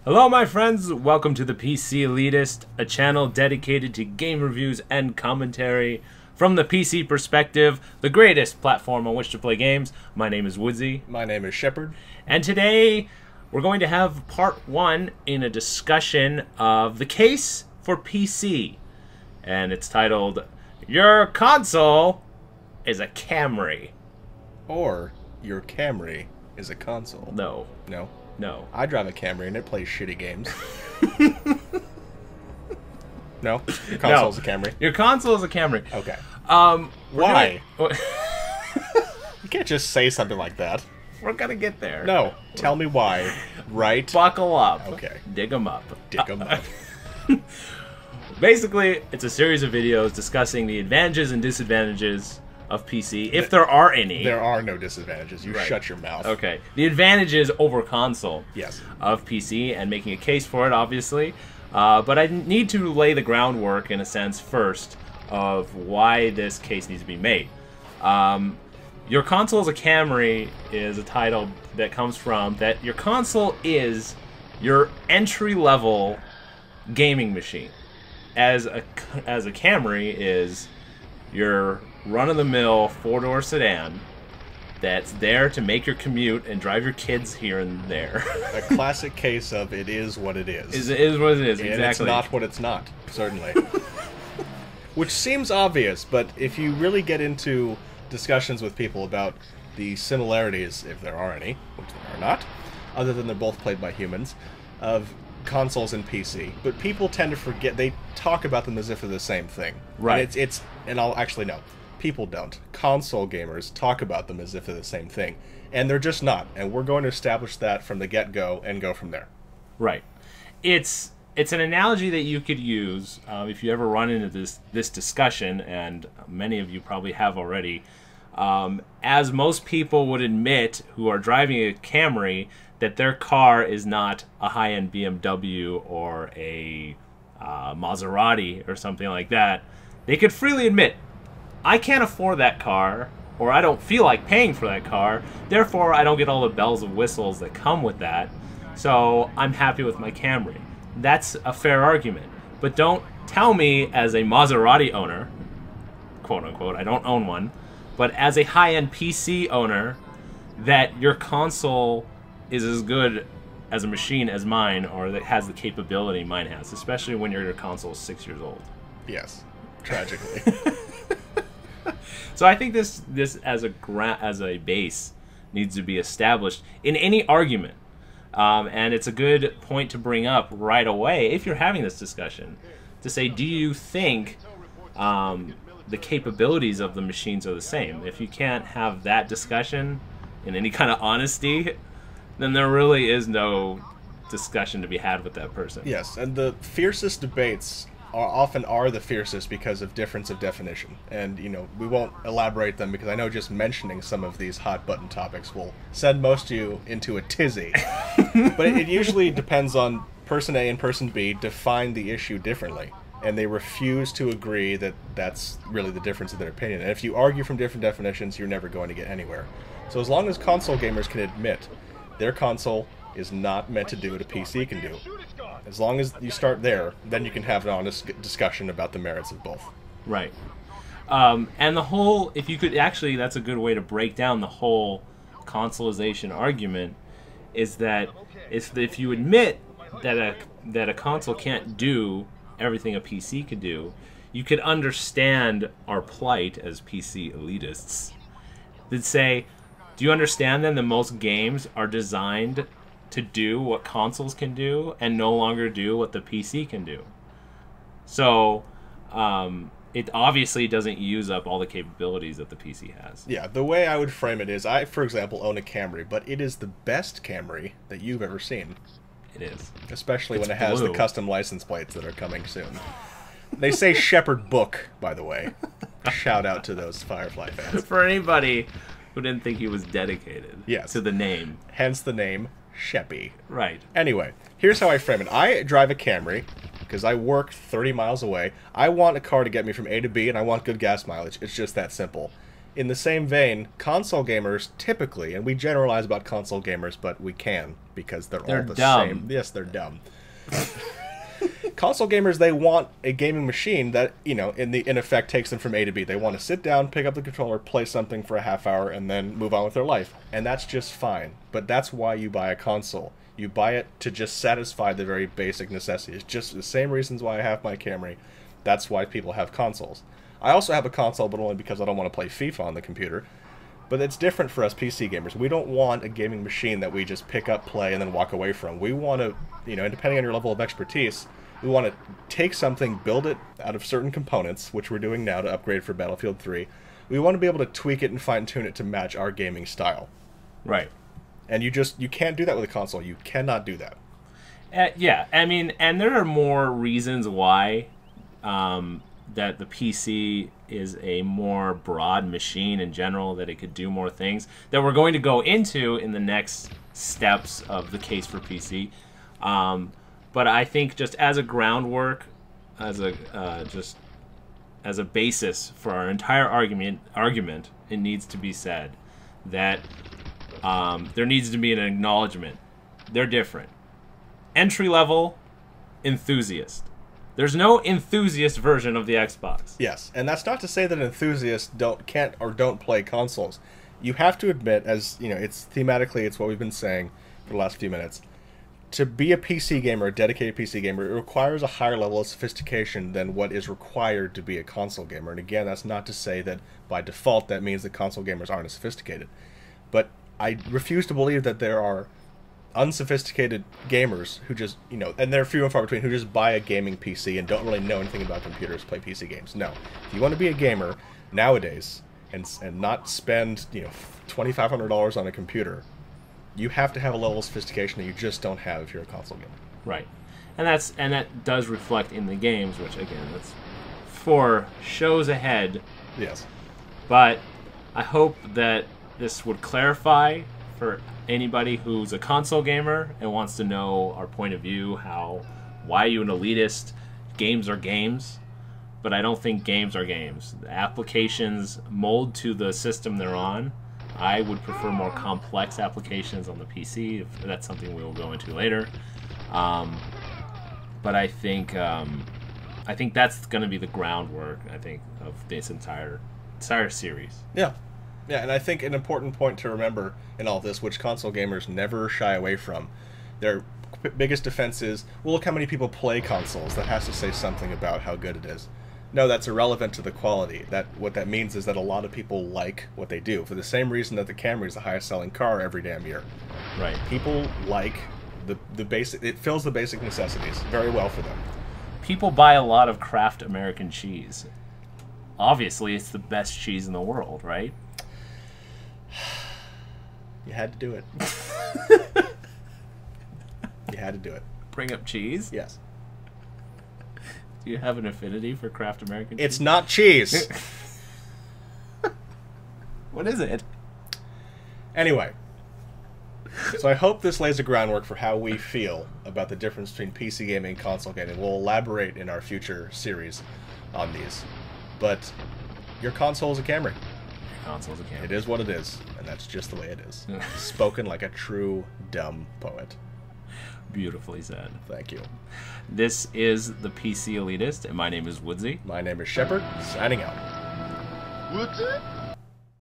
Hello my friends, welcome to the ThePCelitist, a channel dedicated to game reviews and commentary from the PC perspective, the greatest platform on which to play games. My name is Woodsie. My name is Shepherd. And today we're going to have part one in a discussion of the case for PC. And it's titled, Your Console is a Camry. Or your Camry is a console. No. No? No. I drive a Camry and it plays shitty games. No? Your console's a Camry? Your console is a Camry. Okay. Why? You can't just say something like that. We're gonna get there. No. Tell me why. Right? Buckle up. Okay. Dig 'em up. Dig 'em up. Basically, it's a series of videos discussing the advantages and disadvantages of PC, if there are any. There are no disadvantages. You shut your mouth. Okay. The advantages over console of PC, and making a case for it, obviously. But I need to lay the groundwork, in a sense, first, of why this case needs to be made. Your Console is a Camry is a title that comes from that your console is your entry-level gaming machine. As a Camry is your run-of-the-mill four-door sedan that's there to make your commute and drive your kids here and there. A classic case of it is what it is. It is what it is, and exactly. it's not what it's not, certainly. Which seems obvious, but if you really get into discussions with people about the similarities, if there are any, which there are not, other than they're both played by humans, of consoles and PC, but people tend to forget. They talk about them as if they're the same thing. Right. And I'll actually no. People don't. Console gamers talk about them as if they're the same thing, and they're just not. And we're going to establish that from the get-go and go from there. Right. It's an analogy that you could use if you ever run into this discussion, and many of you probably have already. As most people would admit who are driving a Camry, that their car is not a high-end BMW or a Maserati or something like that. They could freely admit, I can't afford that car, or I don't feel like paying for that car, therefore I don't get all the bells and whistles that come with that, so I'm happy with my Camry. That's a fair argument. But don't tell me as a Maserati owner, quote-unquote, I don't own one, but as a high-end PC owner, that your console is as good as a machine as mine, or that has the capability mine has, especially when your console is 6 years old. Yes, tragically. So I think this as a base needs to be established in any argument, and it's a good point to bring up right away if you're having this discussion, to say, do you think the capabilities of the machines are the same? If you can't have that discussion in any kind of honesty, then there really is no discussion to be had with that person. Yes, and the fiercest debates often are the fiercest because of difference of definition. And, you know, we won't elaborate them because I know just mentioning some of these hot-button topics will send most of you into a tizzy. But it usually depends on person A and person B define the issue differently, and they refuse to agree that that's really the difference in their opinion. And if you argue from different definitions, you're never going to get anywhere. So as long as console gamers can admit their console is not meant to do what a PC can do, as long as you start there, then you can have an honest discussion about the merits of both. Right. And the whole, if you could actually, that's a good way to break down the whole consolization argument, is that if you admit that a console can't do everything a PC could do, you could understand our plight as PC elitists. That say, do you understand then that most games are designed to do what consoles can do and no longer do what the PC can do? So it obviously doesn't use up all the capabilities that the PC has. Yeah, the way I would frame it is, I, for example, own a Camry, but it is the best Camry that you've ever seen. It is. Especially when it has the custom license plates that are coming soon. They say Shepherd Book, by the way. Shout out to those Firefly fans. For anybody who didn't think he was dedicated to the name. Hence the name Sheppy. Right. Anyway, here's how I frame it. I drive a Camry because I work 30 miles away. I want a car to get me from A to B, and I want good gas mileage. It's just that simple. in the same vein, console gamers typically, and we generalize about console gamers, but we can because they're all the dumb. same. Yes, they're dumb. Console gamers, they want a gaming machine that, you know, in effect takes them from A to B. They want to sit down, pick up the controller, play something for a half hour, and then move on with their life. And that's just fine. But that's why you buy a console. You buy it to just satisfy the very basic necessities. Just the same reasons why I have my Camry. That's why people have consoles. I also have a console, but only because I don't want to play FIFA on the computer. But it's different for us PC gamers. We don't want a gaming machine that we just pick up, play, and then walk away from. We want to, you know, and depending on your level of expertise, we want to take something, build it out of certain components, which we're doing now to upgrade for Battlefield 3. We want to be able to tweak it and fine-tune it to match our gaming style. Right. And you can't do that with a console. You cannot do that. Yeah, I mean, and there are more reasons why that the PC is a more broad machine in general, that it could do more things, that we're going to go into in the next steps of the case for PC. But I think just as a groundwork, as a basis for our entire argument, it needs to be said that there needs to be an acknowledgement. They're different. Entry level, enthusiast. There's no enthusiast version of the Xbox. Yes, and that's not to say that enthusiasts can't play consoles. You have to admit, as you know, it's what we've been saying for the last few minutes. To be a PC gamer, a dedicated PC gamer, it requires a higher level of sophistication than what is required to be a console gamer. And again, that's not to say that by default that means that console gamers aren't as sophisticated. But I refuse to believe that there are unsophisticated gamers who just, you know, and they're few and far between, who just buy a gaming PC and don't really know anything about computers, play PC games. No. If you want to be a gamer nowadays and not spend, you know, $2,500 on a computer, you have to have a level of sophistication that you just don't have if you're a console gamer. Right. And that does reflect in the games, which again, that's for shows ahead. Yes. But I hope that this would clarify for anybody who's a console gamer and wants to know our point of view, why you an elitist. Games are games, but I don't think games are games. The applications mold to the system they're on. I would prefer more complex applications on the PC. If that's something we will go into later. But I think that's going to be the groundwork, I think, of this entire series. Yeah. Yeah, and I think an important point to remember in all this, which console gamers never shy away from, their biggest defense is, well, look how many people play consoles. That has to say something about how good it is. No, that's irrelevant to the quality. What that means is that a lot of people like what they do, for the same reason that the Camry is the highest selling car every damn year. Right. People like the basic, it fills the basic necessities very well for them. People buy a lot of Kraft American cheese. Obviously, it's the best cheese in the world, right? You had to do it. You had to do it. Bring up cheese? Yes. Do you have an affinity for Kraft American cheese? It's not cheese. What is it? Anyway. So I hope this lays a groundwork for how we feel about the difference between PC gaming and console gaming. We'll elaborate in our future series on these. But your console is a Camry. Your console is a Camry. It is what it is, and that's just the way it is. Spoken like a true dumb poet. Beautifully said. Thank you. This is the PC Elitist, and my name is Woodsie. My name is Shepherd, signing out. Woodsie?